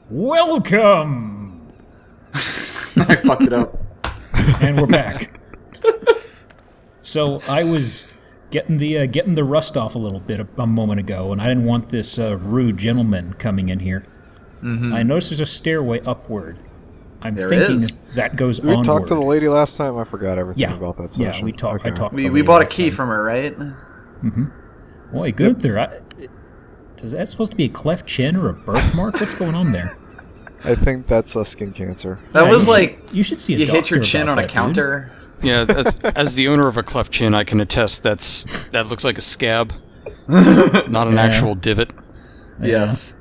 Welcome! I fucked it up. And we're back. So I was getting the rust off a little bit a moment ago, and I didn't want this rude gentleman coming in here. Mm-hmm. I noticed there's a stairway upward. I'm thinking that goes onward. We talked to the lady last time. I forgot everything about that session. Yeah, we talked. Okay. I talked. We bought a key from her, right? Mm-hmm. Boy, Gunther, is that supposed to be a cleft chin or a birthmark? What's going on there? I think that's skin cancer. That was you should see a doctor. You hit your chin on a counter. Dude. Yeah, as the owner of a cleft chin, I can attest that looks like a scab, not an actual divot. Yes.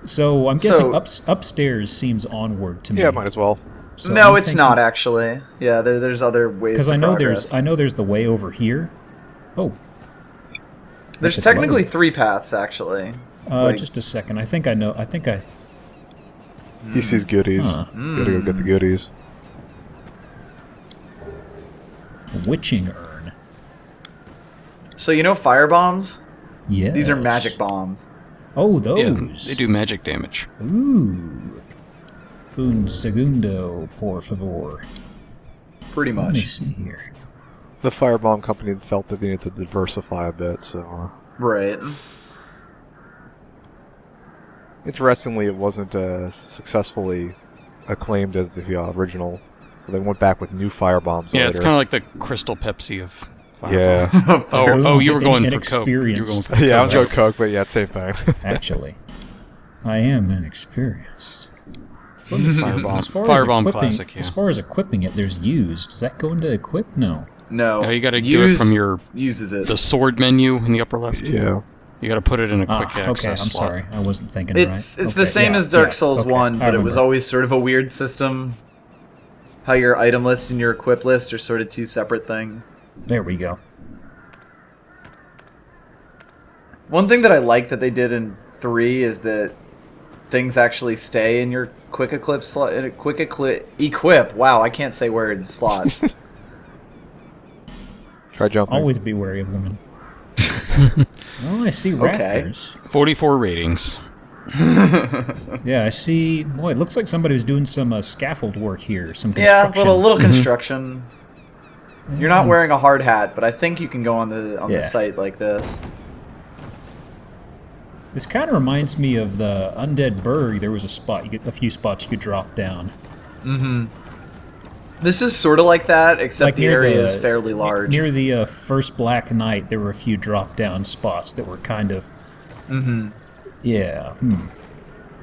So I'm guessing upstairs seems onward to me. Yeah, might as well. So no, it's not actually. Yeah, there's other ways. Because I know there's the way over here. Oh. There's technically 3 paths actually. Just a second. I think I know. He sees goodies. He's gotta go get the goodies. Witching urn. So you know fire bombs? Yeah. These are magic bombs. Oh, those. Yeah, they do magic damage. Ooh. Un segundo, por favor. Pretty much. Let me see here. The firebomb company felt that they needed to diversify a bit, so... Right. Interestingly, it wasn't as successfully acclaimed as the original, so they went back with new firebombs later. It's kind of like the Crystal Pepsi of firebomb. Yeah. oh, you were going for Coke. Yeah, I was going Coke, but yeah, same thing. Actually, I am inexperienced. So let me see. Firebomb classic, yeah. As far as equipping it, there's used. Does that go into equip? No. No. You got to do it from the sword menu in the upper left. Yeah. You got to put it in a quick access okay, I'm slot. sorry. I wasn't thinking It's the same as Dark Souls 1, but it was always sort of a weird system. How your item list and your equip list are sort of 2 separate things. There we go. One thing that I like that they did in 3 is that things actually stay in your quick equip slot. Equip. Wow, I can't say words. Slots. Try jumping. Always be wary of women. Oh, I see rafters. 44 ratings. Yeah, I see. Boy, it looks like somebody was doing some scaffold work here. Some construction. Yeah, little construction. You're not wearing a hard hat, but I think you can go on the site like this. This kind of reminds me of the Undead Burg. There was a few spots you could drop down. Mm-hmm. This is sort of like that, except the area is fairly large. Near the first Black Knight, there were a few drop-down spots that were kind of... Mm-hmm. Yeah.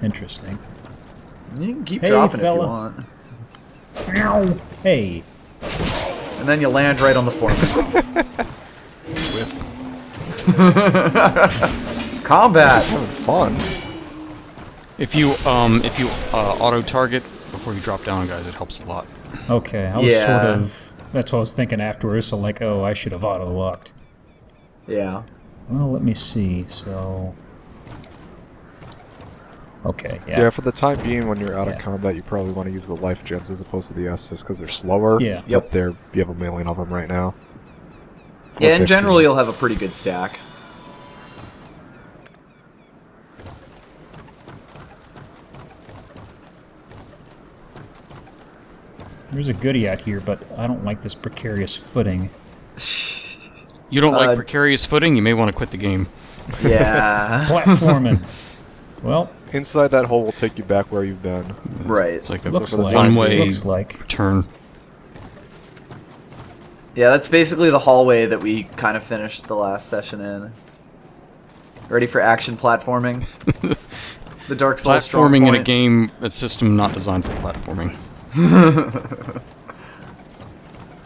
Interesting. You can keep dropping if you want. Meow. Hey. And then you land right on the foreman. Whiff. Combat. This is having fun. If you auto target before you drop down, guys, it helps a lot. Okay, I was sort of... That's what I was thinking afterwards, so like, oh, I should have auto-locked. Yeah. Well, let me see, so... Okay, yeah. Yeah, for the time being, when you're out of combat, you probably want to use the life gems as opposed to the Estus, because they're slower. Yeah. But you have a million of them right now. Yeah, in general, you'll have a pretty good stack. There's a goodie out here, but I don't like this precarious footing. You don't like precarious footing? You may want to quit the game. Yeah. Platforming. Well... Inside that hole will take you back where you've been. Right. It's like a one-way turn. Yeah, that's basically the hallway that we kind of finished the last session in. Ready for action platforming? The Dark Souls platforming in a game, a system not designed for platforming.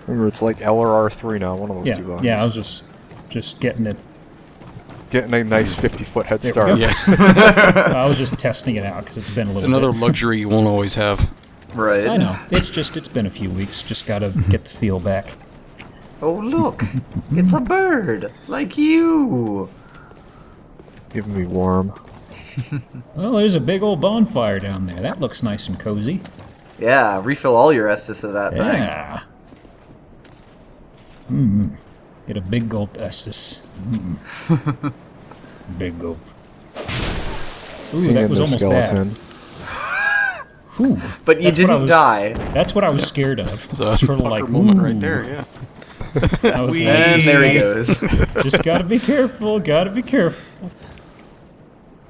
Remember, it's like L or R3 now, one of those two buttons. Yeah, I was just getting it. Getting a nice 50-foot head start. Yeah. I was just testing it out because it's been a little It's another luxury you won't always have. Right. I know. It's been a few weeks. Just gotta get the feel back. Oh, look. It's a bird. Like you. Giving me warm. Well, there's a big old bonfire down there. That looks nice and cozy. Yeah, refill all your Estus of that thing. Yeah. Get a big gulp Estus. Big gulp. Ooh, that was almost bad. Ooh, But you that's what I didn't was- die. That's what I was scared of. It's a Sort of fucker like, moment ooh. right there. Yeah. I was like, And there he goes. just gotta be careful. Gotta be careful.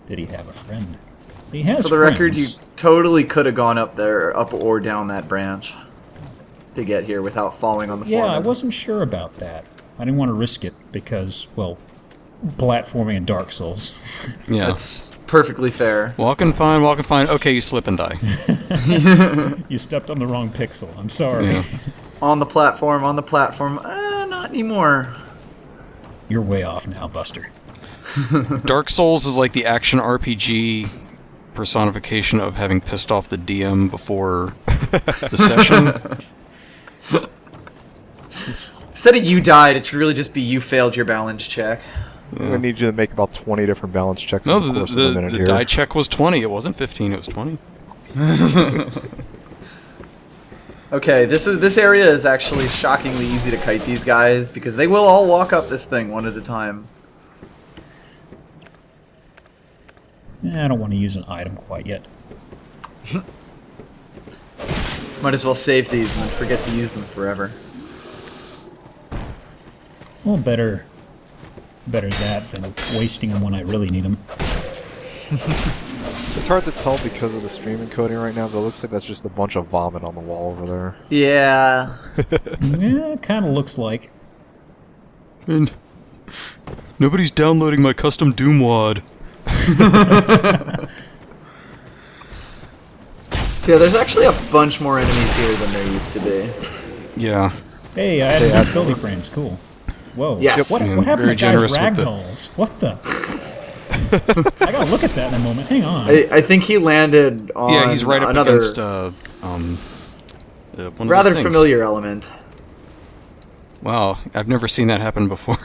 Did he have a friend? He has. For the record, you friends. totally could have gone up there, up or down that branch to get here without falling on the Yeah, floor. I wasn't sure about that. I didn't want to risk it because, well, platforming in Dark Souls. Yeah. That's perfectly fair. Walking fine, walking fine. Okay, you slip and die. You stepped on the wrong pixel. I'm sorry. Yeah. On the platform, not anymore. You're way off now, Buster. Dark Souls is like the action RPG personification of having pissed off the DM before the session. Instead of you died, it should really just be you failed your balance check. I'm gonna need you to make about 20 different balance checks No, in the course of a minute the here. die check was 20. It wasn't 15, it was 20. Okay, this area is actually shockingly easy to kite these guys because they will all walk up this thing one at a time. I don't want to use an item quite yet. Might as well save these and then forget to use them forever. Well, better that than wasting them when I really need them. It's hard to tell because of the stream encoding right now, but it looks like that's just a bunch of vomit on the wall over there. Yeah. Yeah, it kind of looks like. And nobody's downloading my custom Doom wad. So yeah, there's actually a bunch more enemies here than there used to be. Yeah. Hey, I had invincibility frames. Cool. Whoa. Yes. What Yeah, happened very to guys' generous with the- ragdolls? What the? I gotta look at that in a moment. Hang on. I think he landed on Yeah, he's right up another against one of rather those things. familiar element. Wow, I've never seen that happen before.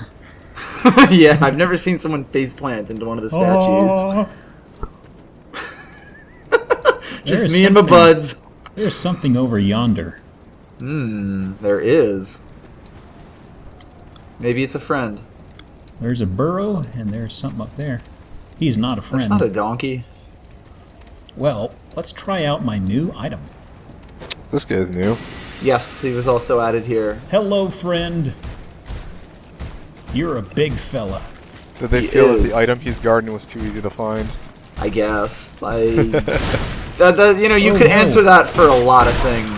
Yeah, I've never seen someone faceplant into one of the statues. Oh, Just there's me and my something- buds. There's something over yonder. There is. Maybe it's a friend. There's a burrow, and there's something up there. He's not a friend. That's not a donkey. Well, let's try out my new item. This guy's new. Yes, he was also added here. Hello, friend. You're a big fella. Did they He feel that is. the item he's guarding was too easy to find? I guess. You Oh, could no. answer that for a lot of things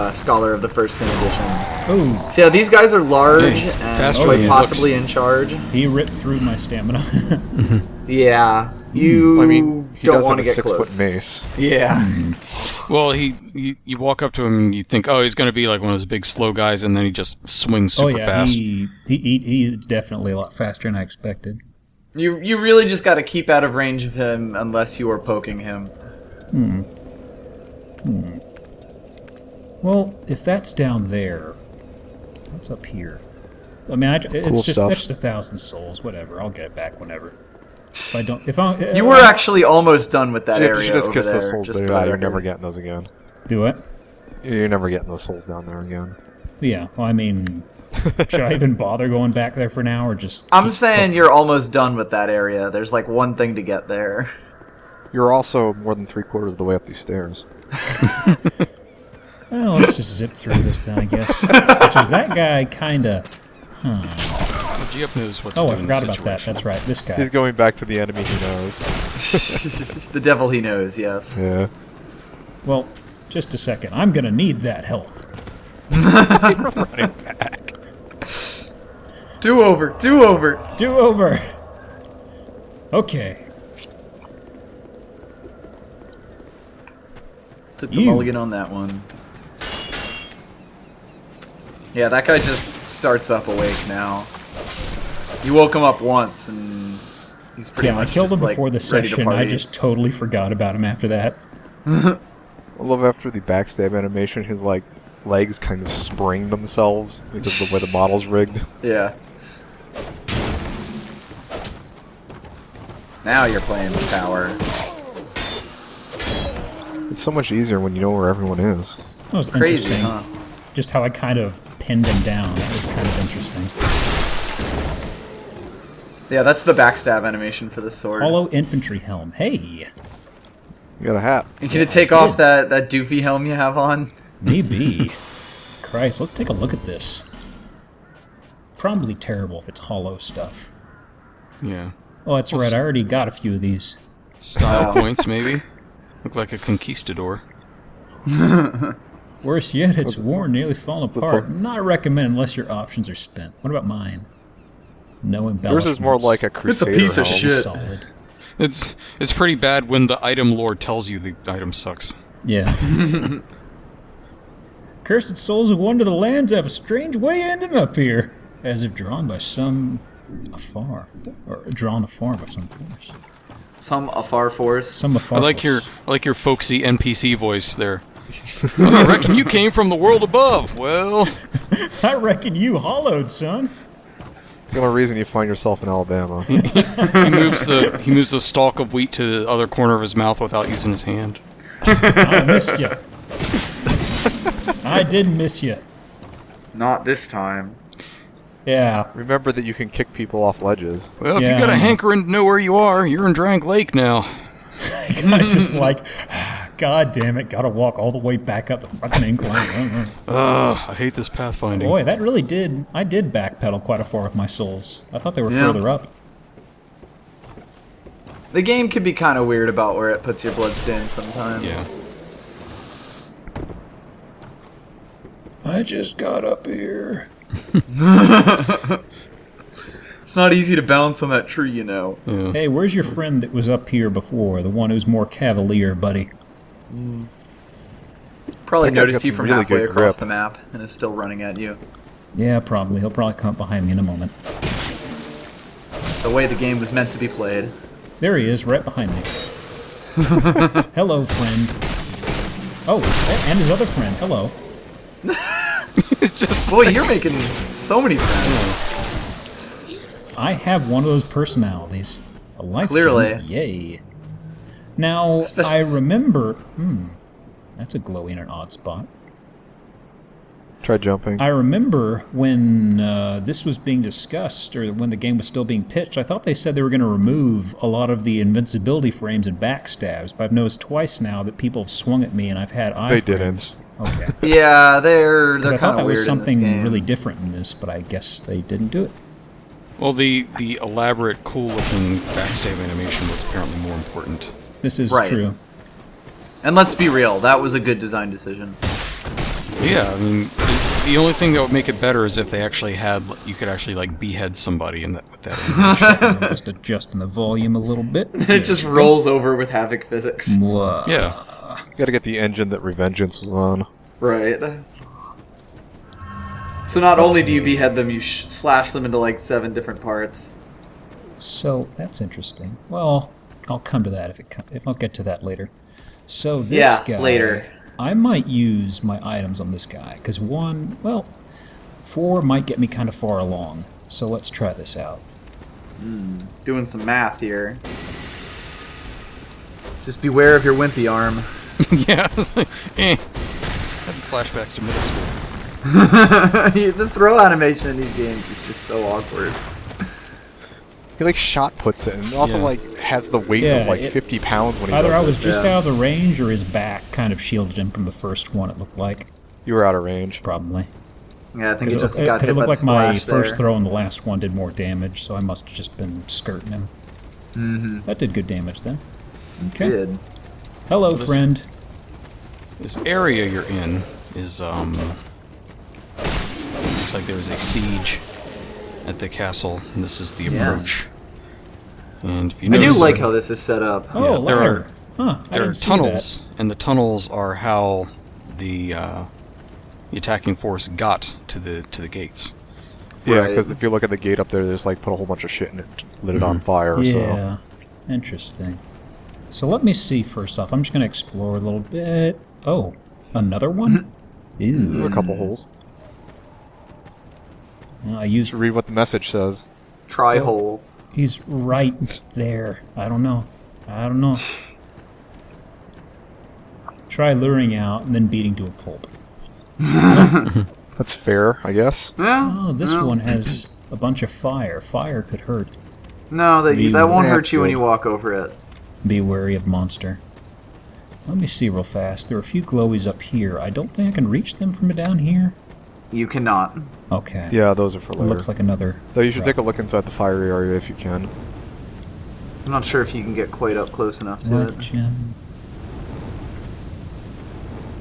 in Scholar of the First Sin Edition. Oh, So yeah, these guys are large Yeah, he's and faster quite than he possibly in charge. he ripped through my stamina. Yeah, you I mean, he don't does want have to a get 6-foot close. mace. Yeah. Well, you walk up to him and you think, oh, he's going to be like one of those big slow guys, and then he just swings Oh super yeah, fast. he's definitely a lot faster than I expected. You really just got to keep out of range of him unless you are poking him. Well, if that's down there, what's up here? I mean, it's Cool just stuff. that's just 1,000 souls. Whatever, I'll get it back whenever. If I don't, if I You were actually almost done with that You area should just over kiss those there. souls Just there. for the You're record. never getting those again. do it. You're never getting those souls down there again. Yeah. Well, I mean, should I even bother going back there for now, or just? I'm saying you're almost done with that area. There's like one thing to get there. You're also more than 3/4 of the way up these stairs. Well, let's just zip through this then, I guess. Actually, that guy kind of. Geop knows what to Oh, do I in forgot the about that. situation. That's right. This guy. He's going back to the enemy he knows. The devil he knows, yes. Yeah. Well, just a second. I'm gonna need that health. Running back. Do over. Do over. Do over. Okay. Took the You. mulligan on that one. Yeah, that guy just starts up awake now. You woke him up once, and he's pretty Yeah, I much killed just, him like, before the ready to session. I party. just totally forgot about him after that. I love after the backstab animation, his like legs kind of spring themselves because of the way the model's rigged. Yeah. Now you're playing with power. It's so much easier when you know where everyone is. That was Crazy, interesting. huh? Just how I kind of pinned him down. That was kind of interesting. Yeah, that's the backstab animation for the sword. Hollow infantry helm. Hey. You got a hat. You gonna take off that doofy helm you have on? Maybe. Christ, let's take a look at this. Probably terrible if it's hollow stuff. Yeah. Oh, that's right. I already got a few of these. Style points, maybe? Look like a conquistador. Worse yet, it's worn, nearly fallen the apart. point? Not recommended unless your options are spent. What about mine? No embellishments. Yours is more like a crusader piece of helm. shit. Solid. It's pretty bad when the item lore tells you the item sucks. Yeah. Cursed souls who wander the lands have a strange way ending up here, as if drawn by some afar, or drawn afar by some force. Some afar force. Some afar. I like force. your folksy NPC voice there. Oh, I reckon you came from the world above. Well, I reckon you hollowed, son. It's the only reason you find yourself in Alabama. he moves the stalk of wheat to the other corner of his mouth without using his hand. I missed you. I did miss you. Not this time. Yeah. Remember that you can kick people off ledges. Well, if Yeah, you got I a know. hankering to know where you are, you're in Drang Lake now. Guy's just like, God damn it, gotta walk all the way back up the fucking incline. I hate this pathfinding. Boy, that really did. I did backpedal quite a far with my souls. I thought they were Yeah. further up. The game can be kind of weird about where it puts your bloodstains sometimes. Yeah. I just got up here. It's not easy to bounce on that tree, you know. Yeah. Hey, where's your friend that was up here before? The one who's more cavalier, buddy. Probably That guy's noticed got you some from really halfway good across grip. the map and is still running at you. Yeah, probably. He'll probably come up behind me in a moment. The way the game was meant to be played. There he is, right behind me. Hello, friend. Oh, and his other friend. Hello. It's just Boy, you're making so many friends. I have one of those personalities. A life Clearly. gem. Yay. Now, I remember... that's a glowy in an odd spot. Try jumping. I remember when this was being discussed, or when the game was still being pitched, I thought they said they were going to remove a lot of the invincibility frames and backstabs, but I've noticed twice now that people have swung at me and I've had eye They frames. Okay. Yeah, they're Because I kind thought of that weird was in something this game. really different in this, but I guess they didn't do it. well, the elaborate, cool-looking backstab animation was apparently more important. This is Right. true. And let's be real, that was a good design decision. Yeah, I mean, the only thing that would make it better is if they actually had, you could actually like behead somebody in that with that. I'm just adjusting the volume a little bit. It just rolls over with Havoc physics. Mwah. Yeah. You gotta get the engine that Revengeance was on. Right. So not only do you behead them, you slash them into like 7 different parts. So that's interesting. Well, I'll come to that if I'll get to that later. So this Yeah, guy, later. I might use my items on this guy because 4 might get me kind of far along. So let's try this out. Doing some math here. Just beware of your wimpy arm. Yeah. It's like, Having flashbacks to middle school. The throw animation in these games is just so awkward. He like shot puts it, and also Yeah. like has the weight Yeah, of like it- 50 pounds when he Either does I was it. just Yeah. out of the range or his back kind of shielded him from the first one, it looked like. You were out of range. Probably. Yeah, I think Because he just got it hit by looked the like my splash first there. throw and the last one did more damage, so I must have just been skirting him. That did good damage then. Okay. Did. Hello, This- friend. This area you're in is looks like there's a siege at the castle, and this is the Yes. approach. And if you I do notice, like how this is set up. Oh, there ladder. Huh, I there are didn't see tunnels, and the tunnels are how the attacking force got to the gates. Yeah, Right. because if you look at the gate up there, they just like put a whole bunch of shit in it, lit it on that. fire. So Yeah. Interesting. So let me see first off. I'm just going to explore a little bit. Oh, another one? there's Ew. a couple holes. I used... Read what the message says. Try hole. He's right there. I don't know. Try luring out and then beating to a pulp. That's fair, I guess. Yeah. Oh, this one has a bunch of fire. Fire could hurt. No, that Be- won't Yeah, hurt it's you when good. you walk over it. Be wary of monster. Let me see real fast. There are a few glowies up here. I don't think I can reach them from down here. You cannot. Okay. Yeah, those are for It later. looks like another... Though you should take a look inside the fire area if you can. I'm not sure if you can get quite up close enough to life it. gem.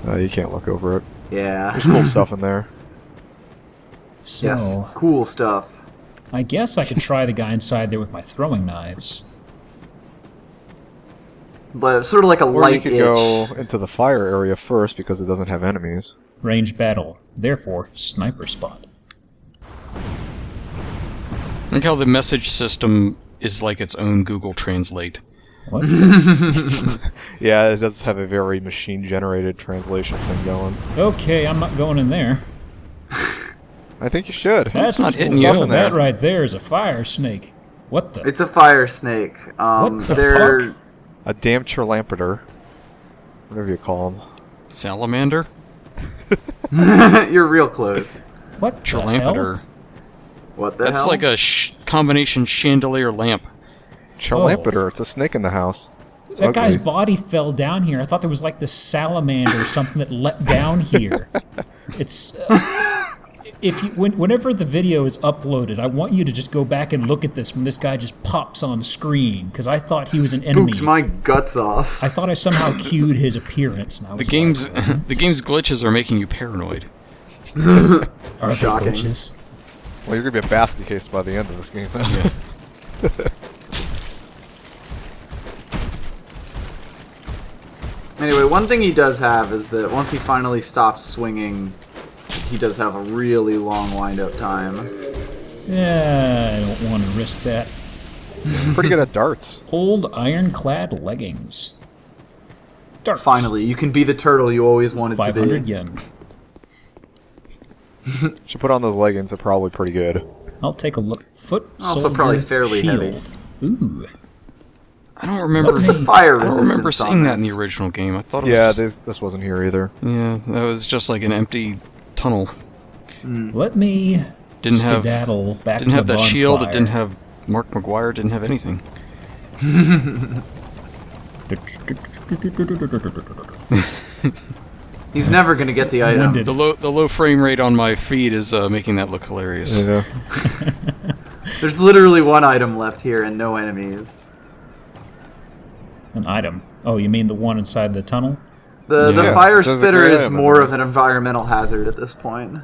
You can't look over it. Yeah. There's cool stuff in there. So, Yes, cool stuff. I guess I could try the guy inside there with my throwing knives. But sort of like a Or you light could itch. go into the fire area first because it doesn't have enemies. Range battle. Therefore, sniper spot. I like how the message system is like its own Google Translate. What the... Yeah, it does have a very machine-generated translation thing going. Okay, I'm not going in there. I think you should. That's not hitting you. well, that there. right there is a fire snake. What the... It's a fire snake. What the they're fuck? A damn chirlampeter. Whatever you call them. Salamander? You're real close. What the hell? Chirlampeter. What the That's hell? like a combination chandelier lamp. Chirlampeter, it's a snake in the house. It's That guy's ugly. body fell down here. I thought there was like this salamander or something that leapt down here. It's... if you, whenever the video is uploaded, I want you to just go back and look at this when this guy just pops on screen, because I thought he was an enemy. Spooked my guts off. I thought I somehow cued his appearance. And I The was game's like, the game's glitches are making you paranoid. are they Shocking. glitches? Well, you're going to be a basket case by the end of this game. Anyway, one thing he does have is that once he finally stops swinging, he does have a really long wind-up time. Yeah, I don't want to risk that. Pretty good at darts. Old ironclad leggings. Darts. Finally, you can be the turtle you always wanted to 500 be. yen. Should put on those leggings, they're probably pretty good. I'll take a look. Foot Also soldier probably fairly shield. heavy. Ooh. I don't remember. What's the fire I don't resistance remember on seeing that in this? the original game. I thought it Yeah, was this wasn't here either. yeah, that was just like an empty tunnel. Let me Didn't have skedaddle back didn't to have the that shield. It bonfire. didn't have Mark McGuire. Didn't have anything. He's never gonna get the item. Winded. The low frame rate on my feed is making that look hilarious. Yeah. There's literally one item left here and no enemies. An item. Oh, you mean the one inside the tunnel? The Yeah, fire there's a spitter great is item in more there. of an environmental hazard at this point.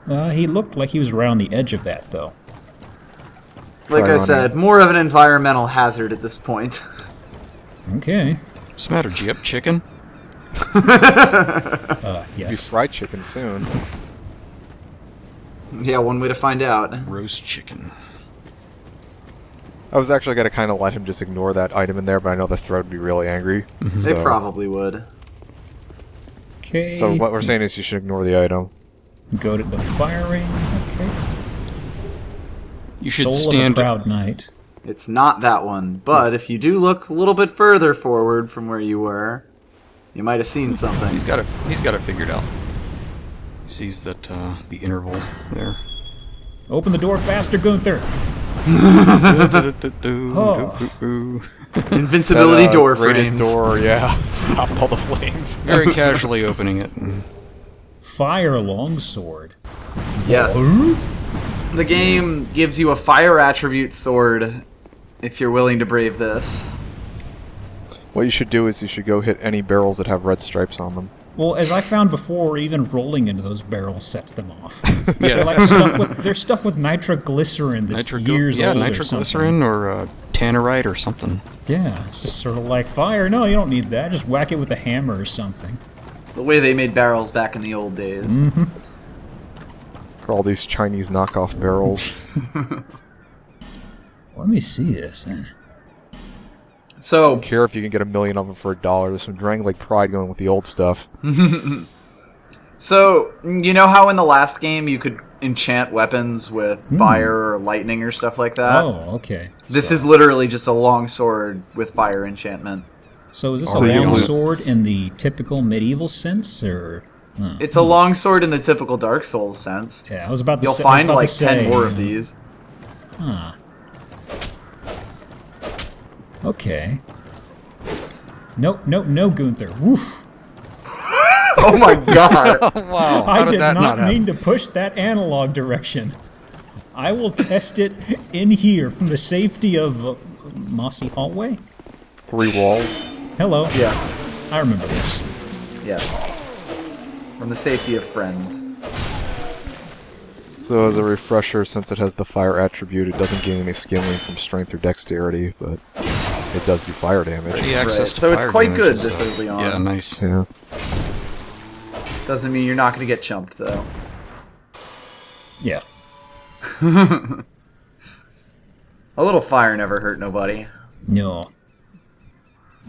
He looked like he was around the edge of that, though. Like Try I running. said, more of an environmental hazard at this point. Okay. What's the matter? Do you have chicken? Be Yes. fried chicken soon. Yeah, one way to find out. Roast chicken. I was actually going to kind of let him just ignore that item in there, but I know the thread would be really angry. They probably would. Okay. So what we're saying is you should ignore the item. Go to the firing. Okay. You should Soul stand. of a proud knight. It's not that one, but if you do look a little bit further forward from where you were, you might have seen something. He's got it figured out. He sees that the interval there. Open the door faster, Gunther. Invincibility That, door grated frames. door, yeah. Stop all the flames. Very casually opening it. Fire longsword. Yes. The game gives you a fire attribute sword if you're willing to brave this. What you should do is you should go hit any barrels that have red stripes on them. Well, as I found before, even rolling into those barrels sets them off. Yeah. They're like stuck with nitroglycerin that's years old or nitroglycerin or tannerite or something. something. Yeah, it's just sort of like fire. No, you don't need that. Just whack it with a hammer or something. The way they made barrels back in the old days. For all these Chinese knockoff barrels. Let me see this. So, Don't care if you can get 1 million of them for $1. There's some Dragon Lake pride going with the old stuff. so you know how in the last game you could enchant weapons with fire or lightning or stuff like that? Oh, okay. This is literally just a long sword with fire enchantment. So is this So a you long can- sword in the typical medieval sense, or? It's a long sword in the typical Dark Souls sense. Yeah, I was about to You'll say. I was find about to like say, 10 more of these. Huh. Okay. No, Gunther. Woof. Oh my god! Wow. I How did that not happen? mean to push that analog direction. I will test it in here from the safety of mossy hallway. 3 walls. Hello. Yes. I remember this. Yes. From the safety of friends. So as a refresher, since it has the fire attribute, it doesn't gain any scaling from strength or dexterity, but it does do fire damage. Ready access Right, to so it's fire quite damage good is, this early on. Yeah, nice. Yeah. Doesn't mean you're not going to get chumped, though. Yeah. A little fire never hurt nobody. No.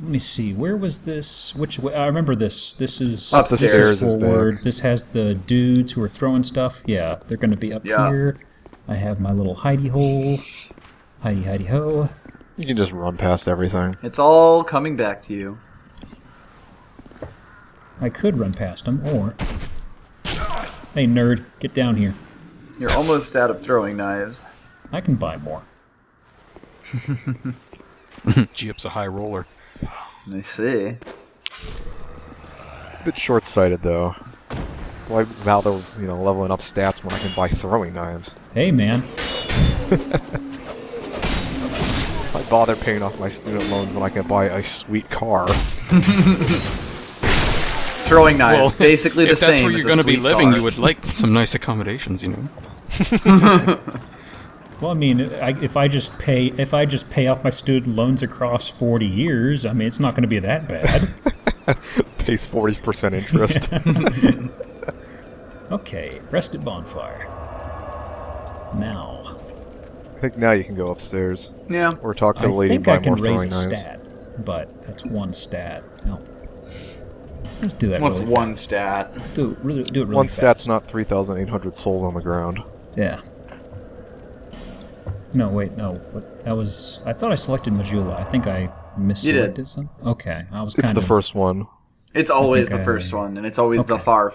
Let me see. Where was this? Which way? I remember this. This is Upstairs This is is forward. back. This has the dudes who are throwing stuff. Yeah, they're going to be up Yeah. here. I have my little hidey hole. Hidey ho. You can just run past everything. It's all coming back to you. I could run past them, or... Hey, nerd, get down here. You're almost out of throwing knives. I can buy more. Jeep's a high roller. I see. A bit short-sighted, though. Why bother, leveling up stats when I can buy throwing knives? Hey, man. Why bother paying off my student loans when I can buy a sweet car? Throwing knives, basically the If that's same where as you're a going to be sweet living, car. you would like some nice accommodations, Well, I mean, if I just pay off my student loans across 40 years, I mean, it's not going to be that bad. Pays 40% interest. Okay, rest at bonfire. Now, I think now you can go upstairs. Yeah. Or talk to I the lady think and I buy can more raise throwing a knives. stat, but that's one stat. No. Let's do that What's really one fast. stat? Do it really One fast. stat's not 3,800 souls on the ground. Yeah. No, wait, no. What, that was... I thought I selected Majula. I think I misselected did. some. Okay, I was It's kind the of... first one. It's always think the I- first one, and it's always the Okay. far